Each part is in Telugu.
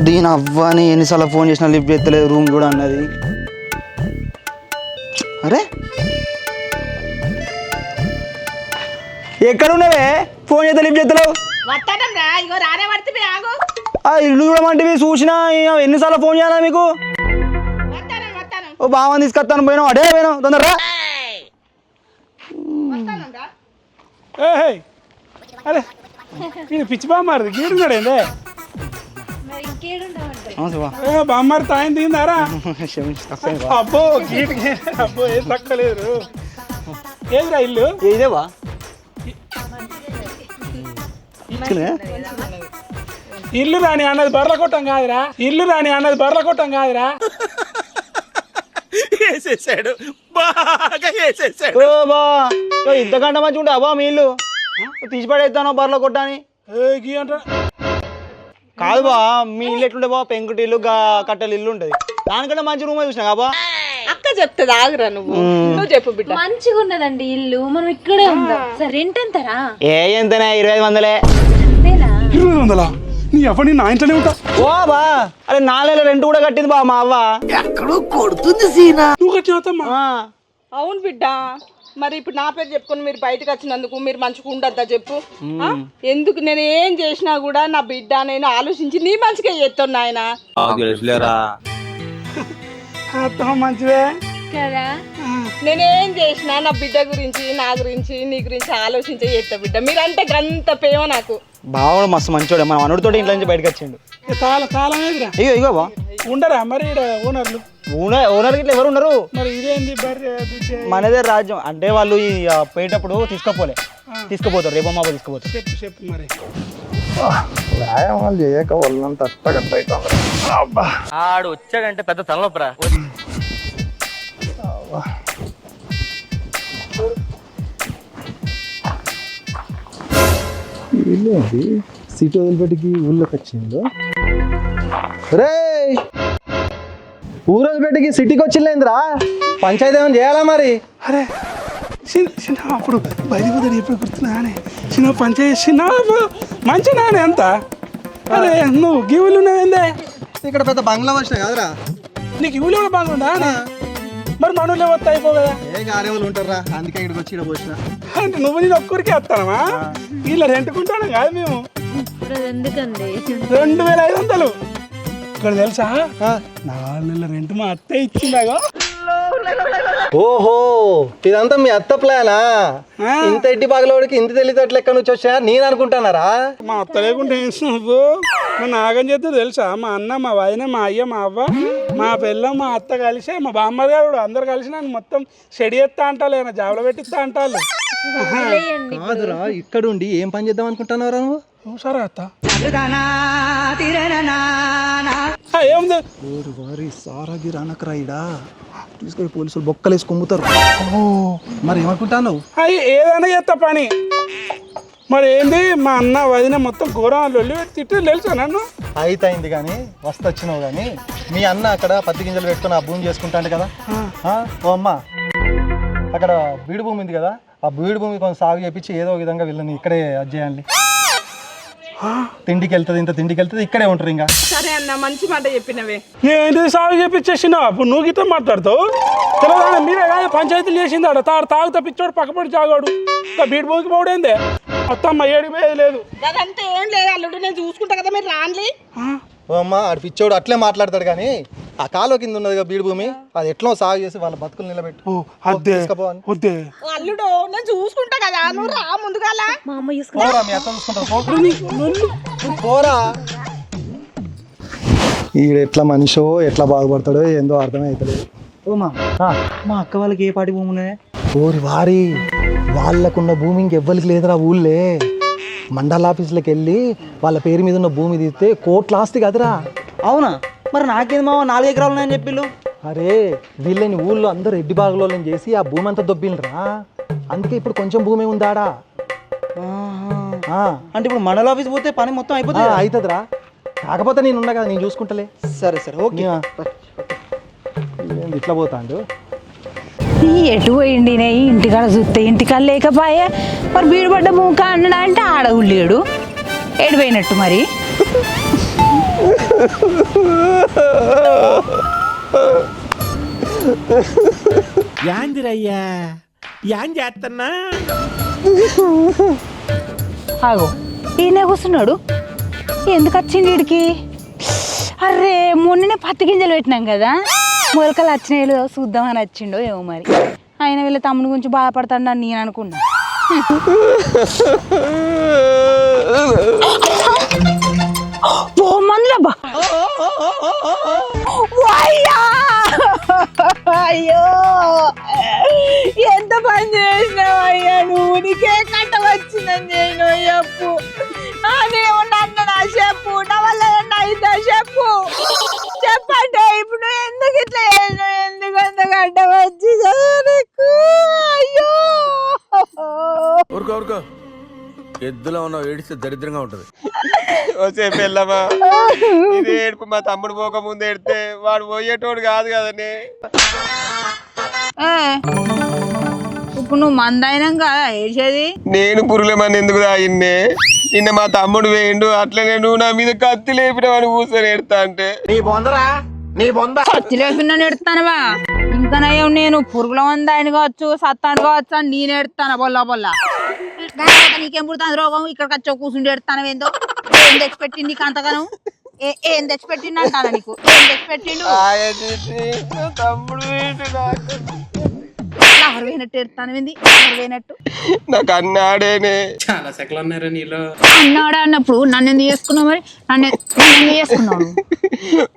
దీని అవ్వని ఎన్నిసార్లు ఫోన్ చేసినా లిఫ్ట్ ఎత్తలేదు, రూమ్ కూడా అన్నది. అరే ఎక్కడున్నావే? ఫోన్ చేస్తే లిఫ్ట్ ఎత్తలేవు. ఇల్లు చూడమంటివి చూసినా ఎన్నిసార్లు ఫోన్ చేయాలా మీకు? ఓ బావని తీసుకొస్తాను పోయినావు, అడే పోయినావు తొందరరా. అరే పిచ్చి బామ్మారు గీడున్నాడేందే బామ్మారు తాయం దిగిందారా? అబ్బో గీటు అబ్బో ఏం తక్కలేదు. ఏదిరా ఇల్లు? ఇదేవా ఇల్లు రాని అన్నది బర్ల కొట్టం కాదురా, ఇల్లు రాని అన్నది బర్ల కొట్టం కాదురా. వేసేసాడు, బాగా వేసేసాడు. ఇంతకంటే మంచిగా ఉంటా బా మీ ఇల్లు? తీసి పడేస్తాను బర్రెల కొట్టని. కాదు బా, మీ ఇల్లు ఎట్లుంటే బా? పెంకుటి ఇల్లు, కట్టెలు ఇల్లు ఉంటుంది. దానికంటే మంచి రూమ్ చూసినా కాబా. అక్క చెప్తుంది ఆగురా, నువ్వు చెప్పు బిడ్డ. మంచిగా ఉన్నదండి ఇల్లు, మనం ఇక్కడే ఉందాం. సరే రెంట్ ఎంతరా? ఎంతనే 2500. 2500? నీ అవ్వ నీ నా ఇంట్లోనే ఉంటా. ఓ బా, అరే 4 నెలల రెంట్ కూడా కట్టింది బా మా అవ్వ. ఎక్కడో కొడుతుంది సీనా. నువ్వు కట్టినవుతామ్మా? అవును బిడ్డ, మరి ఇప్పుడు నా పేరు చెప్పుకొని మీరు బయటకు వచ్చినందుకు మీరు మంచిగా ఉండద్దా చెప్పు? ఎందుకు నేను ఏం చేసినా కూడా నా బిడ్డ నేను ఆలోచించి నీ మంచిగా చేస్తాను ఆయన. మంచిదే కదా, నేనేం చేసినా నా బిడ్డ గురించి, నా గురించి, నీ గురించి ఆలోచించే చేస్తా బిడ్డ. మీరంటే గంత ప్రేమ నాకు. బావ మస్తు మంచోడే, మన అనుడితో ఇంట్లో నుంచి బయటకు వచ్చిండు. తాళం ఇగో ఇగో బా. ఉండరా మరి ఓనర్లు? ఓనర్ గిట్ల ఎవరు ఉండరు. మరి ఇదేంది మనదే రాజ్యం. అంటే వాళ్ళు పోయేటప్పుడు తీసుకుపోతారు, రేపు మా తీసుకుపోతారు. చెప్పు మరి. వ్యాయామాలు చేయక వాళ్ళంతా ఆడు వచ్చాడంటే పెద్ద తలనొప్పరా. వీళ్ళేంటి సిటీ వదిలిపెట్టికి ఊళ్ళోకి వచ్చిందో? రే ఊరు వదిలిపెట్టికి సిటీకి వచ్చిందేంద్రా? పంచాయతీ ఏమైనా చేయాలా మరి? అరే చిన్న అప్పుడు బయటికి పోతాడు ఎప్పుడు గుర్తున్నా అని చిన్న పంచాయతీ చిన్న మంచి నానే ఎంత. అరే నువ్వు గివులు ఉన్నావేందే? ఇక్కడ పెద్ద బంగ్లా వచ్చినా కాదురా. నీకు ఇవులు కూడా బాగుందా? మరి మనోళ్ళు వస్తా అయిపో కదా. ఏ గారే వాళ్ళు ఉంటారా, అందుకే ఇక్కడికి వచ్చి ఇక్కడ పోసిన. అంటే నువ్వు నేను ఒక్కరికి వస్తానమా? ఇలా రెంట్కుంటాను కాదు మేము. ఎందుకండి 2500 ఇక్కడ తెలుసా? 4 నెలల రెంట్ మా అత్తే ఇచ్చిందాగా. ఓహో ఇదంతా మీ అత్త ప్లానా? ఇంత ఎడ్డి పగలోడికి ఇంత తెలియదు ఎక్కడి నుంచి వచ్చా నేను అనుకుంటున్నారా? మా అత్త లేకుండా నువ్వు మా నాగం చేస్తే తెలుసా? మా అన్న, మా వదిన, మా అయ్య, మా అవ్వ, మా పిల్ల, మా అత్త కలిసి మా బామ్మది గారు అందరు కలిసి నన్ను మొత్తం సెడి ఎత్తా అంటారు, ఏమైనా జాబులో పెట్టిస్తా అంటారు. కాదురా, ఇక్కడుండి ఏం పని చేద్దాం అనుకుంటున్నారా నువ్వు? సరే అత్త ఏముంది వారి సారాగి రానకరాయిడా తీసుకొని పోలీసులు బొక్కలేసి కొమ్ముతారు. మరి ఏమనుకుంటాను? ఏదైనా చేస్తా పని. మరి ఏంది మా అన్న వదిన మొత్తం ఘోరం లొల్లి తిట్టి తెలుసా నన్ను? అయింది కానీ వస్తొచ్చినావు కానీ మీ అన్న అక్కడ పత్తి గింజలు పెట్టుకుని ఆ భూమి చేసుకుంటాడు కదా. ఓ అమ్మ, అక్కడ బీడు భూమి ఉంది కదా, ఆ బీడు భూమి కొంచెం సాగు చేపించి ఏదో విధంగా వీళ్ళని ఇక్కడే అది చేయాలి. తిండికి వెళ్తుంది, ఇంత తిండికి వెళ్తుంది, ఇక్కడే ఉంటారు. ఇంకా సరే అన్న, మంచి మాట చెప్పినవే. ఏంటి సాగు చేపించేసినావు? అప్పుడు నువ్వు గిట్ట మాట్లాడుతావు తెలియదా? మీరే కాదు పంచాయతీలు చేసింది. ఆడ తాగుతా పిచ్చోడు పక్కపడి తాగాడు, బీడు భూమికి పోడేందే. మొత్తమ్మ ఏడికి పోయేది లేదు. అదంతా ఏం లేదు అల్లుడు, నేను చూసుకుంటా కదా, మీరు రాన్లీ. ఓ అమ్మ, ఆడు పిచ్చోడు అట్లే మాట్లాడతాడు కానీ ఆ కాలువ కింద ఉన్నది కదా బీడు భూమి, అది ఎట్లా సాగు చేసి వాళ్ళ బతుకులు నిలబెట్టు. వద్దే అల్లుడు, నేను చూసుకుంటా కదా, నువ్వు రా ముందుగాల. మా అమ్మ పోరా, మీ అత్త చూసుకుంటారు పోరా. ఈడు ఎట్లా మనిషో ఎట్లా బాగుపడతాడో ఏందో అర్థమవుతలేదు. మా అక్క వాళ్ళకి ఏ పాటి భూమి ఉన్నాయి? ఓరి వారి, వాళ్ళకున్న భూమి ఇంకెవ్వరికి లేదురా ఊళ్ళే. మండల ఆఫీసులకు వెళ్ళి వాళ్ళ పేరు మీద ఉన్న భూమి తీస్తే కోట్ల ఆస్తి కదరా. అవునా? మరి నాకేంది మామ 4 ఎకరాలు ఉన్నాయని చెప్పిళ్ళు. అరే వీళ్ళని ఊళ్ళో అందరూ ఎడ్డి బాగులోని చేసి ఆ భూమి అంతా దొబ్బిండ్రా. అందుకే ఇప్పుడు కొంచెం భూమి ఉందాడా. అంటే ఇప్పుడు మండల ఆఫీస్ పోతే పని మొత్తం అయిపోతుంది. అవుతుందిరా, కాకపోతే నేను ఉన్నా కదా, నేను చూసుకుంటలే. సరే ఓకే. ఇట్లా పోతాండు. ఎటు పోయిండి ఇంటికాడ చూస్తే ఇంటికాడ లేకపోయే. మరి బీడుపడ్డ మూక అన్నాడు అంటే ఆడ ఉల్లేడు, ఎడిపోయినట్టు మరి. యాందిరయ్యా యాన్ చేస్తున్నా ఆగో ఈయన కూర్చున్నాడు, ఎందుకు వచ్చింది వీడికి? అరే మొన్ననే పత్తి గింజలు పెట్టినాం కదా, మొలకలు వచ్చినాయో చూద్దామని వచ్చిండో ఏమో మరి. ఆయన వీళ్ళ తమ్ముని గురించి బాధపడతాడు అని నేను అనుకున్నా. మందులబ్బా, అయ్యో ఎంత పని చేసినావు అయ్యా నువ్వు, నీకే కట్ట వచ్చిందని నేను చెప్పు. నేను అన్నా చెప్పు, నా వల్ల అయిద్దా చెప్పు, చెప్పంటే ఇప్పుడు ఎందుకు ఇట్లా చేసినావు, ఎందుకు అంత కట్ట వచ్చి నీకు? అయ్యో ఊరుకో ఊరుకో, ఎద్దులో ఉన్న ఏడిస్తే దరిద్రంగా ఉంటది. వచ్చే పెళ్ళమా, ఇది ఏడుపు మా తమ్ముడు పోక ముందు ఏడితే వాడు పోయేటోడు కాదు కదనే. ఇప్పుడు నువ్వు మందైనం కదా ఏడ్చేది? నేను పురుగులమని ఎందుకు తాగిన్నే? నిన్న మా తమ్ముడు వేయండు, అట్లనే నువ్వు నా మీద కత్తి లేపినవని కూర్చొని ఏడుతా అంటే. కత్తి లేపిన ఎడతానవా? ఇంకా నయం, నేను పురుగుల మంది ఆయన కావచ్చు సత్తాడు కావచ్చు అని నేను ఎడతాను బొల్ల బొల్ల. నీకేం పుడుతుంది రోగం? ఇక్కడికి వచ్చి కూర్చుండి ఎడతాను ఏందో. ఏం తెచ్చిపెట్టింది నీకు అంతగానం? ఏం తెచ్చిపెట్టిండు అంటాను నీకు, ఏం తెచ్చిపెట్టిండు? తమ్ముడు పోయినట్టు ఎడతాను ఏంది, పోయినట్టు నాకు అన్నాడేనే. చాలా సెకలు ఉన్నారా నీలో? అన్నాడా అన్నప్పుడు నన్ను ఎందుకు చేసుకున్నావు మరి? నన్ను ఎందుకు చేసుకున్నావు?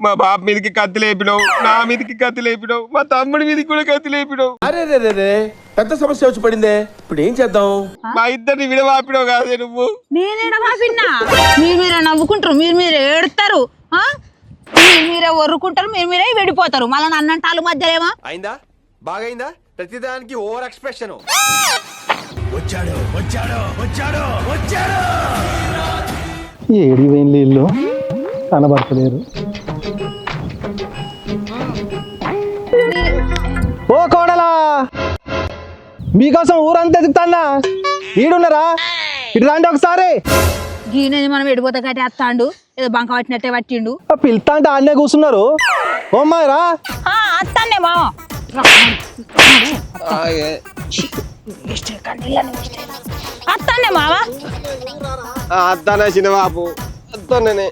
మా బాబు మీదకి కత్తి లేపినావు, నా మీదకి కత్తి లేపినావు, మా తమ్ముడి మీదకి కూడా కత్తి లేపినావు. అరే రే రే పెద్ద సమస్య వచ్చి పడిందే, ఇప్పుడు ఏం చేద్దాం? మా ఇద్దరిని విడవాపినావు కాదే నువ్వు. నేనేడా మాపిన్నా? మీరు మీరే నవ్వుకుంటారు, మీరు మీరే ఏడుతారు, మీరు మీరే ఒర్రుకుంటారు, మీరు మీరే వెళ్ళిపోతారు. మళ్ళీ నన్నంటాలు మధ్యలో ఏమో అయిందా? బాగైందా? ప్రతిదానికి ఓవర్ ఎక్స్ప్రెషన్. వచ్చాడు వచ్చాడు వచ్చాడు వచ్చాడు. ఏడి వేయండి ఇల్లు కనబడతలేరు. ఓ కోడలా, మీకోసం ఊరంతా ఎదుగుతాన్నా, ఈడున్నారా? ఇటు రండి ఒకసారి. గీనేది మనం ఎడిపోతా కట్టి అత్తాండు, ఏదో బంక పట్టినట్టే పట్టిండు. పిలుతా అంటే ఆడనే కూర్చున్నారు. ఓ అమ్మాయిరా. అత్తానే మామ, అత్తానే మామ. అద్దానే చిన్నబాబు, అద్దానే.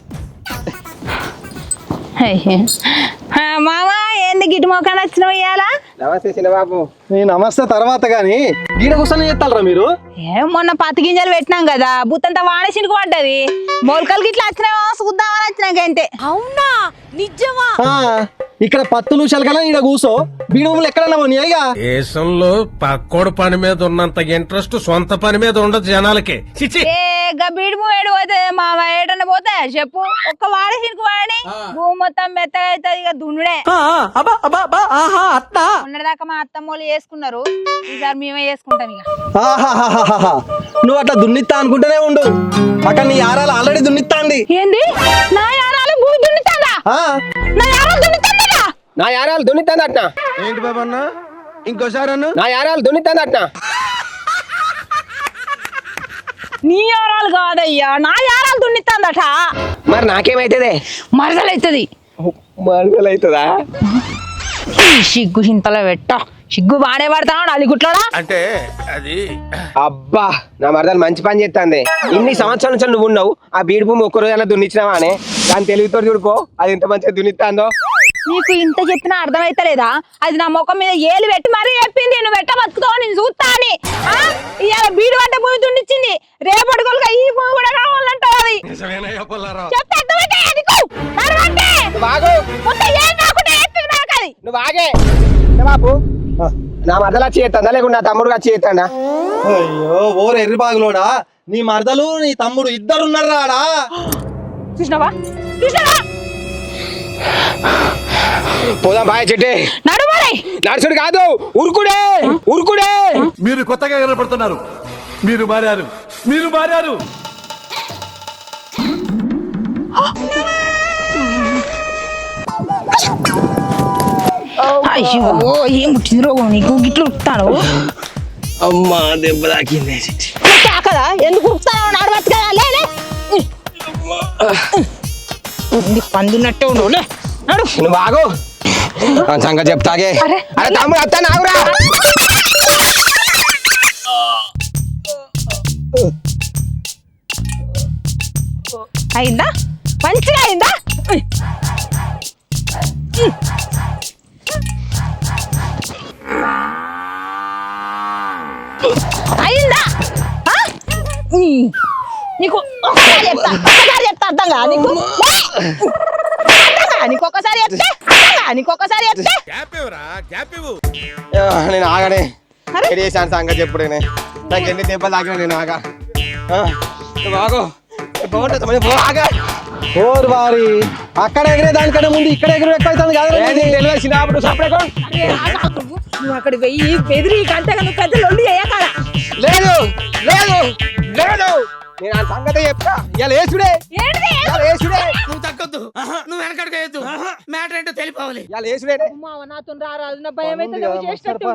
మామ ఏంది గిట్టు మొక్కలు వచ్చినావు ఇయ్యాలా? నమస్తే చిన్నబాబు. నీ నమస్తే తర్వాత గాని గీడ కూర్చొని చేస్తారా మీరు? మొన్న పత్తి గింజలు పెట్టినాం కదా, బుత్తంతా వాడేసినకు పడ్డది. మొలకలు గిట్లా వచ్చినావా చూద్దామని వచ్చినాక అంతే. అవునా నిజమా? ఇక్కడ పత్తులు శలకలా ఈడ కూసో, బీడు భూములు ఎక్కడన్నా పోనీయా? దేశంలో పక్కోడు పని మీద ఉన్నంత ఇంట్రెస్ట్ సొంత పని మీద ఉండదు జనాలకి. బీడు భూమి ఏడు పోతే మామ, ఏటన్నా పోతే చెప్పు, ఒక్క వాడేసినకు వాడి భూమి మొత్తం మెత్తగా అవుతుంది. ఇక దున్నుడే ఉన్నదాకా మా అత్తమ్మోళ్ళు చేసుకున్నారు, ఈసారి మేమే చేసుకుంటాం. ఇక నువ్వు అట్లా దున్నిత్తా అనుకుంటూనే ఉండు, అక్కడ నీ యారాలు ఆల్రెడీ దున్నిత్తాంది. ఏంది నా యారాలు భూమి దున్నితాందా? నా యారాలు దున్నితాందా? నా యారాలు దున్నితాందట. ఏంటి బాబు అన్న, ఇంకోసారి అన్న. నా యారాలు దున్నితాందట. నీ యారాలు కాదయ్యా, నా యారాలు దున్నితాందట. మరి నాకేమైతుంది? మరదలైతుంది. మరదలైతుందా? సిగ్గు చింతలో పెట్ట, సిగ్గు బానే పడతావు అలిగుట్లోడా. అంటే అది అబ్బా, నా మరదలు మంచి పని చేస్తాంది. ఇన్ని సంవత్సరాల నుంచి నువ్వు ఉన్నావు, ఆ బీడు భూమి ఒక్కరోజు దున్నిచ్చినావా అనే దాని తెలివితో చూడుకో, అది ఎంత మంచిగా దున్నిస్తాందో. నీకు ఇంత చెప్పినా అర్థమైతలేదా? అది నా ముఖం మీద ఏలు పెట్టి మరీ చెప్పింది, నువ్వు పెట్ట బతుకుతావు నేను చూస్తా అని. ఇవాళ బీడు వంట భూమి దున్నిచ్చింది, రేపటి కొలుగా ఈ భూమి కూడా కావాలంటావు. అది చెప్తే నువ్వు ఆగే బాబు. నా మరదలు వచ్చి చేస్తుందా లేకుండా నా తమ్ముడు వచ్చి చేస్తాడా? అయ్యో ఓరు ఎర్రి బాగులోడా, నీ మరదలు నీ తమ్ముడు ఇద్దరు ఉన్నారా? చూసినావా చూసినావా? పోదాం బాయ్ చెట్టే. నడుచుడు కాదు, ఉరుకుడే ఉరుకుడే. మీరు కొత్తగా కనపడుతున్నారు, మీరు మారారు, మీరు మారారు. అయ్యో ఏం పుట్టింది రోగం నీకు, గిట్లు ఉరుకుతాను. అమ్మా దెబ్బ తాకింది. కదా ఎందుకు ఉరుకుతాను? నాడు బతు కదా. పందినట్టే ఉండవులే నడు. నువ్వు బాగు సంగతి చెప్తాగే. అరే తమ్ముడు అత్త నాగురా. అయిందా మంచిగా అయిందా? అయిందా? నీకు ఒక్కసారి చెప్తా అర్థం కా నీకు? నీకు ఒక్కసారి చెప్తే నేను ఆగనే చేశాను సంగతి చెప్పుడే. నాకు ఎన్ని దెబ్బలు తాకినా నేను ఆగా. నువ్వు బాగు ఆగా. ఓర్ వారి అక్కడ ఎగిరే దానికంటే ముందు ఇక్కడ ఎగురు ఎక్కువ అవుతుంది కదా. తెలిసినప్పుడు సపరేట్ నువ్వు అక్కడ వెయ్యి బెదిరి గంటగా నువ్వు పెద్ద లొల్లి అయ్యాక లేదు లేదు లేదు. నేను ఆ సంగతి చెప్తా. ఇలా వేసుడే వేసుడే. నువ్వు తగ్గొద్దు, నువ్వు వెనకడికి వేయద్దు. మ్యాటర్ ఏంటో తెలిపోవాలి. ఇలా వేసుడే. నాతో రారాదు నా భయం అయితే నువ్వు చేసినట్టు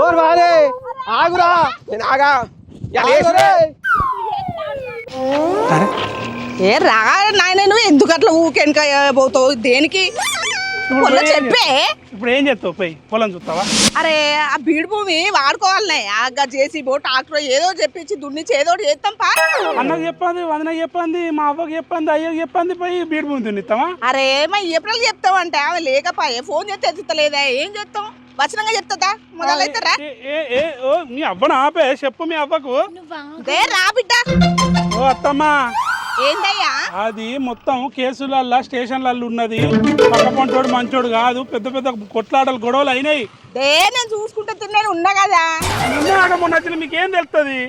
ఓర్ వారే ఆగురా. నేను ఆగా. ఇలా వేసుడే. ఏ రా నాయన నువ్వు ఎందుకు అట్లా ఊకెనక పోతావు దేనికి? చెప్పే ఇప్పుడు ఏం చేస్తావు? పోయి పొలం చూస్తావా? అరే ఆ బీడు భూమి వాడుకోవాలనే ఆ జేసీబో ట్రాక్టర్ ఏదో చెప్పించి దున్నిచ్చి ఏదో ఒకటి చేస్తాం పా. అన్నకు చెప్పింది, వదినకి చెప్పింది, మా అవ్వకి చెప్పింది, అయ్యకి చెప్పింది, పోయి బీడు భూమి దున్నిస్తావా? అరే మా ఏప్రిల్ చెప్తావంటే ఆమె లేకపోయే ఫోన్ చేస్తే ఎత్తుతలేదా? ఏం చేస్తాం? వచనంగా చెప్తుందా మొదలైతారా? మీ అవ్వను ఆపే చెప్పు మీ అవ్వకు. రా బిడ్డ. ఓ అత్తమ్మా, ఏందయ్యా అది మొత్తం కేసులల్లా స్టేషన్లల్లో ఉన్నది. పక్క పంటోడు మంచోడు కాదు, పెద్ద పెద్ద కొట్లాటలు గొడవలు అయినాయి. నేను చూసుకుంటే తిన్నాను ఉన్నా కదా. మొన్న వచ్చిన మీకేం తెలుస్తుంది?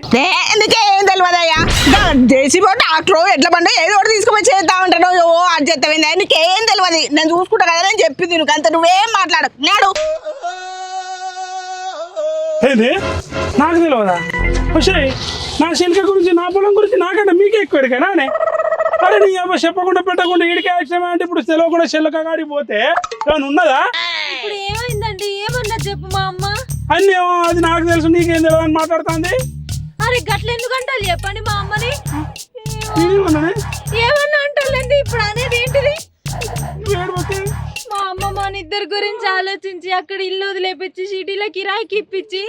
ఎందుకే ఏం తెలియదయ్యా. జేసీబో ట్రాక్టర్ ఎట్ల బండి ఏదో ఒకటి తీసుకుపోయి చేద్దామంటాడు. ఓ అది చేస్తామైందా? నీకేం తెలియదు. నేను చూసుకుంటా కదా నేను చెప్పింది నువ్వు అంత నువ్వేం మాట్లాడు. నాడు నాకు తెలియదా? నా శిల్క గురించి నా పొలం గురించి నాకంటే మీకే ఎక్కువ ఎరికైనా? అరే నీ అవ్వ చెప్పకుండా పెట్టకుండా ఈడికి యాక్షన్ అంటే ఇప్పుడు తెలియకుండా చెల్లక కాడికి పోతే ఏమైనా ఉన్నదా? ఇప్పుడు ఏమైందండి? ఏమన్నా చెప్పు మా అమ్మ. అన్నీ అది నాకు తెలుసు నీకేం తెలియదు అని మాట్లాడుతుంది. అరే గట్ల ఎందుకంటారు చెప్పండి మా అమ్మని. నేనేమన్నానే? ఏమన్నా అంటారులేండి. ఇప్పుడు అనేది ఏంటిది? ఏడవకే. మా అమ్మ మన ఇద్దరి గురించి ఆలోచించి అక్కడ ఇల్లు వదిలేపించి సిటీలో కిరాయికి ఇప్పించి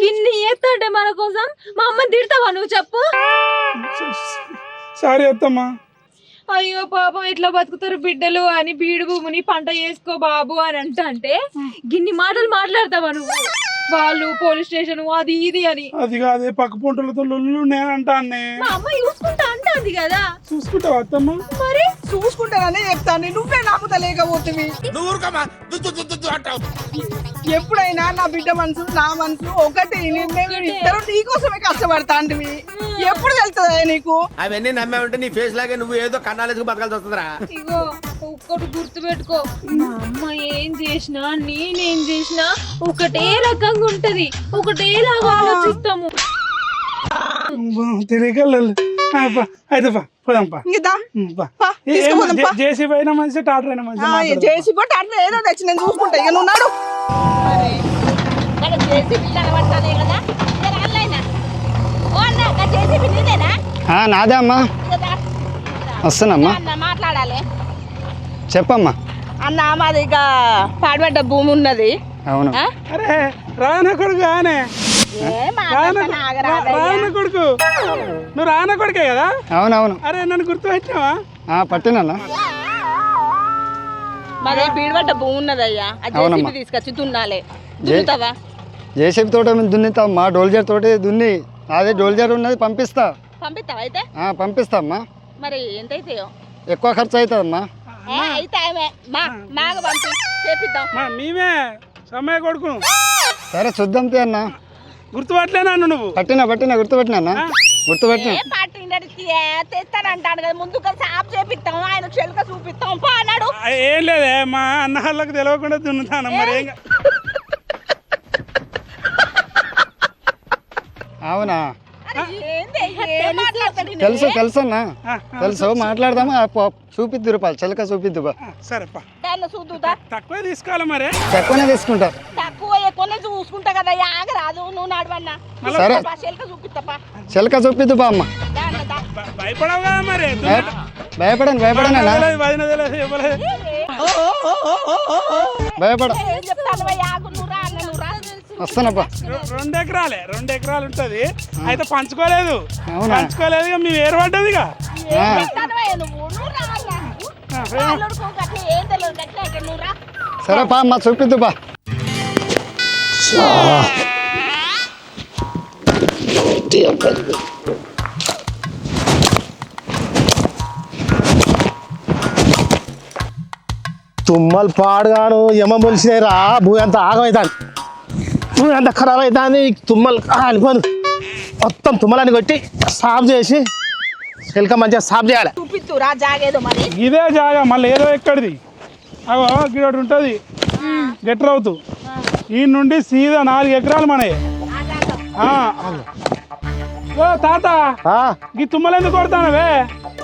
ఇన్ని చేస్తాంటే మన కోసం మా అమ్మని తిడతావా నువ్వు చెప్పు? సారీ అత్తమ్మా. అయ్యో పాపం ఎట్లా బతుకుతారు బిడ్డలు అని బీడు భూమిని పంట చేసుకో బాబు అని అంటే గిన్ని మాటలు మాట్లాడతావా నువ్వు? వాళ్ళు పోలీస్ స్టేషన్ అది ఇది అని. అది కాదే పక్క పొంటలతో లొల్లు నేనంటానే. మా అమ్మ చూసుకుంటా అంటుంది కదా. చూసుకుంటావా అత్తమ్మా? మరి చూసుకుంటాననే చెప్తాను. నువ్వే నమ్ముతలేకపోతుంది. ఎప్పుడైనా నా బిడ్డ మనసు నా మనసు ఒకటి. ఇద్దరు నీకోసమే కష్టపడతాంటివి. ఎప్పుడు తెలుస్తుందా నీకు? అవన్నీ నమ్మే ఉంటే నీ ఫేస్ లాగే నువ్వు ఏదో కన్నాలేసుకు బతకాల్సి వస్తుందిరా. ఇగో ఒక్కటి గుర్తు పెట్టుకో, మా అమ్మ ఏం చేసినా నేనేం చేసినా ఒకటే రకంగా ఉంటది, ఒకటేలాగా ఆలోచిస్తాము. తెలియకల్ అయితే పోదాంపా. జేసీబీ అయినా మంచి టాటర్ అయినా మంచి. జేసీబీ టాటర్ ఏదో తెచ్చి నేను చూసుకుంటా. ఇక నువ్వు నాడు. నాదే అమ్మా. వస్తున్నామ్మా. మాట్లాడాలి. చెప్పమ్మా. అన్న మాది ఇక పాడుబడ్డ భూమి ఉన్నది. అవును. అరే రానా కొడుకు ఆనే రానా కొడుకు నువ్వు రానా కొడుకే కదా? అవునవును. అరే నన్ను గుర్తు పెట్టినావా? పట్టినన్నా. మాది బీడుబడ్డ భూమి ఉన్నదయ్యా. జేసీబీ తీసుకొచ్చి దున్నాలి. దున్నుతావా? జేసీబీ తోట దున్నితామ్మా. డోల్జర్ తోటి దున్ని అదే డోల్జర్ ఉన్నది పంపిస్తా. పంపిస్తావా? అయితే పంపిస్తామ్మా. మరి ఎంత అవుతాయో? ఎక్కువ ఖర్చు అవుతుందమ్మా. అయితే మాకు పంపి చేపిద్దాం. మేమే సమయ కొడుకు. సరే చూద్దాం అన్న. గుర్తుపట్టలేనా నువ్వు? పట్టినా గుర్తుపెట్టినా గుర్తుపెట్టినా. తెస్తానంటాడు కదా ముందుగా సాప్ చేపిస్తాం. ఆయన చెలుక చూపిస్తాం అన్నాడు. ఏం లేదే మా అన్న వాళ్ళకి తెలియకుండా దున్నుతాను. మరి అవునా? తెలుసు తెలుసన్నా తెలుసు మాట్లాడదామా చూపిద్దు రూపాయలు చిలక చూపిద్దు బా సరేపా చూద్దా తక్కువే తీసుకోవాలి మరి తక్కువనే తీసుకుంటా తక్కువ ఎక్కువనే చూసుకుంటా కదా ఆగరాదు నువ్వు నడవన్నా సరే చూపిస్తాపా చిలక చూపిద్దు బా అమ్మ భయపడవు కదా మరి భయపడను భయపడను వదిన తెలియదు ఇవ్వలేదు భయపడ ఏం చెప్తాను ఆగు నువ్వు రా అన్న నువ్వు రా వస్తానప్పా 2 ఎకరాలే 2 ఎకరాలు ఉంటది అయితే పంచుకోలేదు అవునా? పంచుకోలేదు ఇక మేము ఏర్పడ్డది ఇక ఏం చెప్తాను నువ్వు రా అన్న అల్లుడుకో గట్ల ఏం తెలియదు గట్ల అంటే నువ్వు రా సరే పా అమ్మ చూపిద్దు బా తుమ్మలు పాడుగాను ఎమ్మ మొలిసినాయి రా భూమి అంతా ఆగమవుతాను భూమి అంతా ఖరాబ్ అవుతుంది తుమ్మలు అనిపోను మొత్తం తుమ్మలని కొట్టి సాఫ్ చేసి చిలక మంచిగా సాఫ్ చేయాలి చూపిత్తు రా జాగేదో మరి ఇదే జాగా మళ్ళీ ఏదో ఎక్కడిది అగో గిడోటి ఉంటుంది గెట్రవుతూ ఈ నుండి సీదా 4 ఎకరాలు మనయే ఓ తాత ఆ, ఈ తుమ్మలు ఎందుకు కొడతానవే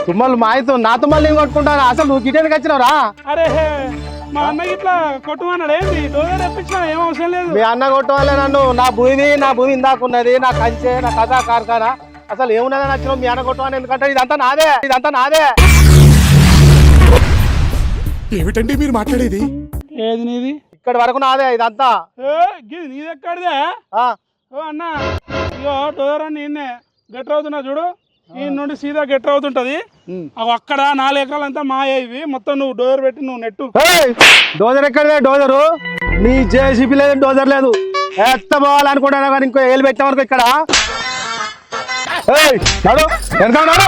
తుమ్మలు మాయతో నా తుమ్మలు నేను కొట్టుకుంటాను అసలు నువ్వు గిటెన్కి వచ్చినావు రా అరే మా అన్నకి ఇట్లా కొట్టుమన్నాడు ఏంది డోజర్ తెప్పించినా ఏం అవసరం లేదు మీ అన్న కొట్టవాలే నన్ను నా భూమి ఇందాకున్నది నా కంచె నా కథా కార్ఖానా అసలు ఏమున్నదని వచ్చినావు మీ అన్న కొట్టవాలని ఎందుకంటే ఇదంతా నాదే ఏమిటండి మీరు మాట్లాడేది? ఏది నీది ఇక్కడి వరకు నాదే ఇదంతా నీది ఎక్కడిదే ఆ, ఓ అన్న ఇగో డోజర్ అని నిన్నే గెటర్ అవుతున్నా చూడు ఈ నుండి సీదా గెటర్ అవుతుంటది అక్కడ 4 ఎకరాలంతా మాయ ఇవి మొత్తం నువ్వు డోజర్ పెట్టి నువ్వు నెట్టు ఏయ్, డోజర్ ఎక్కడిదే డోజరు నీ జేసీబీ లేదు డోజర్ లేదు ఎత్త పోవాలనుకుంటున్నా కానీ ఇంకో ఏళ్ళు పెట్టాం అనుకో ఇక్కడ ఏయ్, నడు, వెనకాల నడు.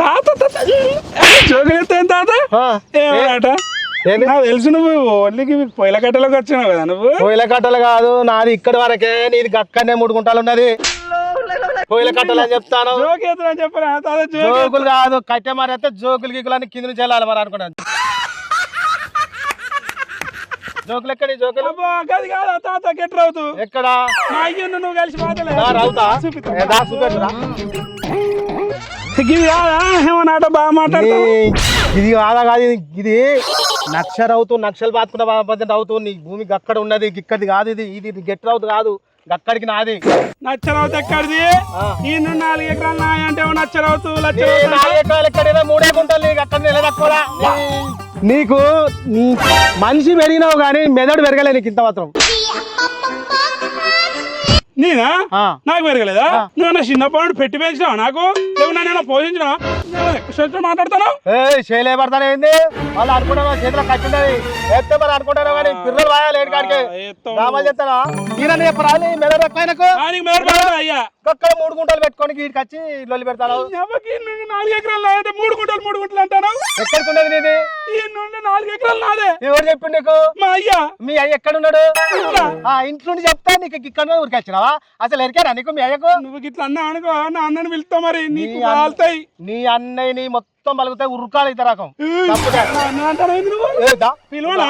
తాత జోకులెత్తాను తాత ఆ, ఏమాట ఏంది? నాకు తెలుసు నువ్వు ఓన్లీకి పొయ్యిల కట్టెలోకి వచ్చినావు కదా నువ్వు పొయ్యిల కట్టలు కాదు నాది ఇక్కడి వరకే నీది అక్కడనే 3 గుంటలు ఉన్నది పొయ్యిల కట్టలు అని చెప్తాను జోక్ ఎత్తున్నా చెప్పరా తాత జోక్ జోకులు కాదు కట్టె మరి అయితే జోకులు గీకులు అని కింద నుంచి వెళ్ళాలి మరి అనుకున్నాను జోకులు ఎక్కడి జోకులు అబ్బా, గది కాదా తాత గెటర్ అవుతూ ఎక్కడ మా అయ్యను నువ్వు కలిసి మాటలే నా రౌతా చూపిస్తా. ఏ, దా, చూపెట్టురా. ఇది కాదా ఏమన్నాట బాగా మాట్లాడతా ఇది కాదా కాదు ఇది నక్షర అవుతూ నక్షలు బాతుకున్న అవుతూ నీ భూమికి అక్కడ ఉన్నది ఇక్కడిది కాదు ఇది గెట్ అవుతు కాదు అక్కడికి నాది నచ్చరవుతు ఎక్కడిది ఈ నుండి 4 ఎకరాలు నాయ అంటే నచ్చరవుతూ ఏ, 4 ఎకరాలు ఎక్కడైనా 3 గుంటలు నీకు అక్కడ నిలదక్కువరా నీకు నీ మనిషి పెరిగినావు కానీ మెదడు పెరగలే నీకు ఇంత మాత్రం నేనా ఆ. నాకు పెరగలేదా నువ్వు చిన్నప్పుడు పెట్టి పెంచినావు నాకు లేవు నేను పోషించినా మాట్లాడుతాను చేయలే పడతానే ఏంది వాళ్ళు అనుకుంటారు చేతిలో కట్టిండది ఎత్తే మరి అనుకుంటారు కానీ పిల్లలు వాయాలి ఏడు కాడికి రామని చెప్తారా ఈయన చెప్పరాలి మెదడు ఎక్కువైనకు అయ్యా ఒక్కడ 3 గుంటలు పెట్టుకొని వీడికి వచ్చి లొల్లి పెడతాను 4 ఎకరాలు నాదంటే 3 గుంటలు అంటాను ఎక్కడికి ఉన్నది నీది ఈ నుండి 4 ఎకరాలు నాదే ఎవరు చెప్పిండు నీకు మా అయ్యా మీ అయ్య ఎక్కడున్నాడు ఇంట్లో నుండి చెప్తా నీకు ఇక్కడ ఊరికి వచ్చినావా అసలు ఎరికారా నీకు మీ అయ్యకు నువ్వు ఇట్లా అన్నా అనుకో నా అన్నని పిలుస్తా మరి నీకు కాలుతాయి నీ అన్నయ్యని మొత్తం పలుకుతాయి ఉరుకాలు ఇతర రకం పిలువనా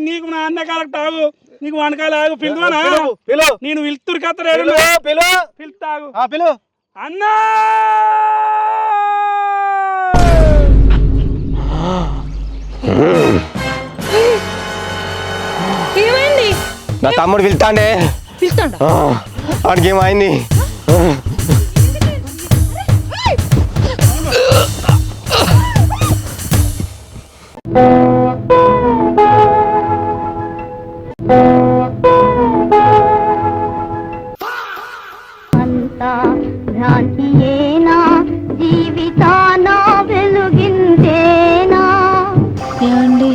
నీకు నా అన్న కరెక్ట్ ఆగు నీకు వనకాల ఆగు పిలువనా పిలు నేను పిలుతురు కత్తరేడు పిలు పిలుతాగు పిలు అన్నా ఏమైంది నా తమ్ముడు పిలుతాండే వాడికి ఏమైంది అంతా భ్రాంతియేనా జీవితాన వెలుగిందేనా ఏమండి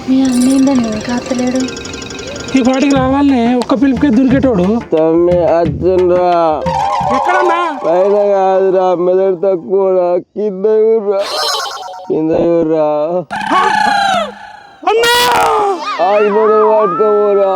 మీ అన్నేందండి కాస్తలేడు ఈ పాటికి రావాలనే ఒక్క పిలుపుకే దొరికేటోడు తమ్మి అర్జున్రా ఎక్కడన్నా పైన కాదురా మెదడు తక్కువ కింద ఊర్రా అన్నా ఆగిపోయి పట్టుకోరా